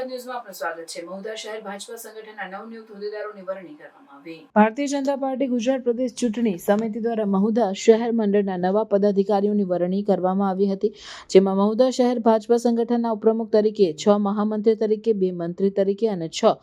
ગુજરાત ન્યૂઝમાં આપનું સ્વાગત છે। મહુધા શહેર ભાજપા સંગઠનના નવનિયુક્ત હોદ્દેદારોની વરણી કરવામાં આવી। ભારતીય જનતા પાર્ટી ગુજરાત પ્રદેશ ચૂંટણી સમિતિ દ્વારા મહુધા શહેર મંડળના નવા પદાધિકારીઓની વરણી કરવામાં આવી હતી, જેમાં મહુધા શહેર ભાજપા સંગઠનના ઉપપ્રમુખ તરીકે 6, મહામંત્રી તરીકે 2, મંત્રી તરીકે અને 6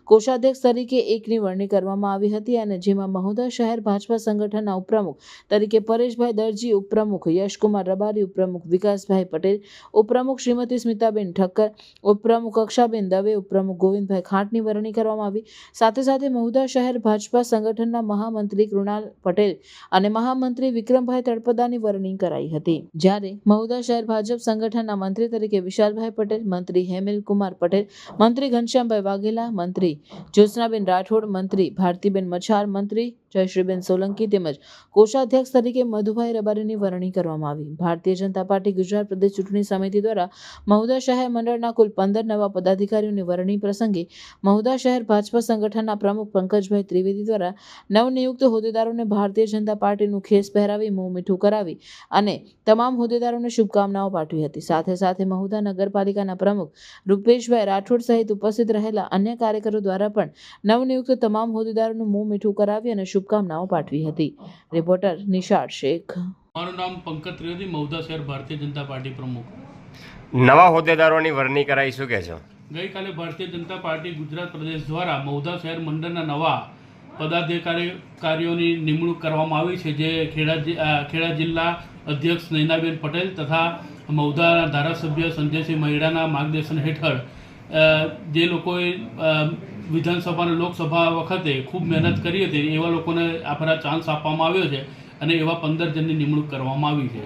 કોષાધ્યક્ષ તરીકે 1ની વરણી કરવામાં આવી હતી, અને જેમાં મહુધા શહેર ભાજપા સંગઠનના ઉપપ્રમુખ તરીકે પરેશભાઈ દરજી, ઉપપ્રમુખ યશકુમાર રબારી, ઉપપ્રમુખ વિકાસભાઈ પટેલ, ઉપપ્રમુખ શ્રીમતી સ્મિતાબેન ઠક્કર, ઉપપ્રમુખ અક્ષાબેન દવે, ઉપપ્રમુખ ગોવિંદભાઈ ખાંટની વરણી કરવામાં આવી। સાથે સાથે મહુધા શહેર ભાજપા સંગઠનના મહામંત્રી કૃણાલ પટેલ અને મહામંત્રી વિક્રમભાઈ તળપદાની વરણી કરાઈ હતી, જ્યારે મહુધા શહેર ભાજપ સંગઠનના મંત્રી તરીકે વિશાલભાઈ પટેલ, મંત્રી હેમિલ કુમાર પટેલ, મંત્રી ઘનશ્યામભાઈ વાઘેલા, મંત્રી જ્યોત્સનાબેન રાઠોડ, મંત્રી ભારતીબેન મચ્છાર, મંત્રી જયશ્રીબેન સોલંકી તેમજ કોષાધ્યક્ષ તરીકે મધુભાઈ રબારીની વરણી કરવામાં આવી। ભારતીય જનતા પાર્ટી ગુજરાત પ્રદેશ ચૂંટણી સમિતિ દ્વારા મહુધા શહેર મંડળના કુલ 15 નવા પદાધિકારીઓની વરણી પ્રસંગે મહુધા શહેર ભાજપા સંગઠનના પ્રમુખ પંકજભાઈ ત્રિવેદી દ્વારા નવનિયુક્ત હોદ્દેદારોને ભારતીય જનતા પાર્ટીનું ખેસ પહેરાવી મોં મીઠું કરાવી અને તમામ હોદ્દેદારોને શુભકામનાઓ પાઠવી હતી। સાથે સાથે મહુધા નગરપાલિકાના પ્રમુખ રૂપેશભાઈ રાઠોડ સહિત ઉપસ્થિત રહેલા અન્ય કાર્યકરો દ્વારા પણ નવનિયુક્ત તમામ હોદ્દેદારોનું મોં મીઠું કરાવી અને શુભકામનાઓ પાઠવી હતી। રિપોર્ટર નિશાળ શેખ। મારું નામ પંકજ ત્રિવેદી, મહુધા શહેર ભારતીય જનતા પાર્ટી પ્રમુખ। નવા હોદ્દેદારોની વરણી કરાઈ, શું કહેશો? ગઈકાલે ભારતીય જનતા પાર્ટી ગુજરાત પ્રદેશ દ્વારા મહુધા શહેર મંડળના નવા પદાધિકારીઓની નિમણૂક કરવામાં આવી છે, જે ખેડા જિલ્લા અધ્યક્ષ નૈનાબેન પટેલ તથા મહુધાના ધારાસભ્ય સંજયસિંહ મહિડાના માર્ગદર્શન હેઠળ જે લોકોએ વિધાનસભા અને લોકસભા વખતે ખૂબ મહેનત કરી હતી એવા લોકોને આ ચાન્સ આપવામાં આવ્યો છે અને એવા 15 જણની નિમણૂક કરવામાં આવી છે।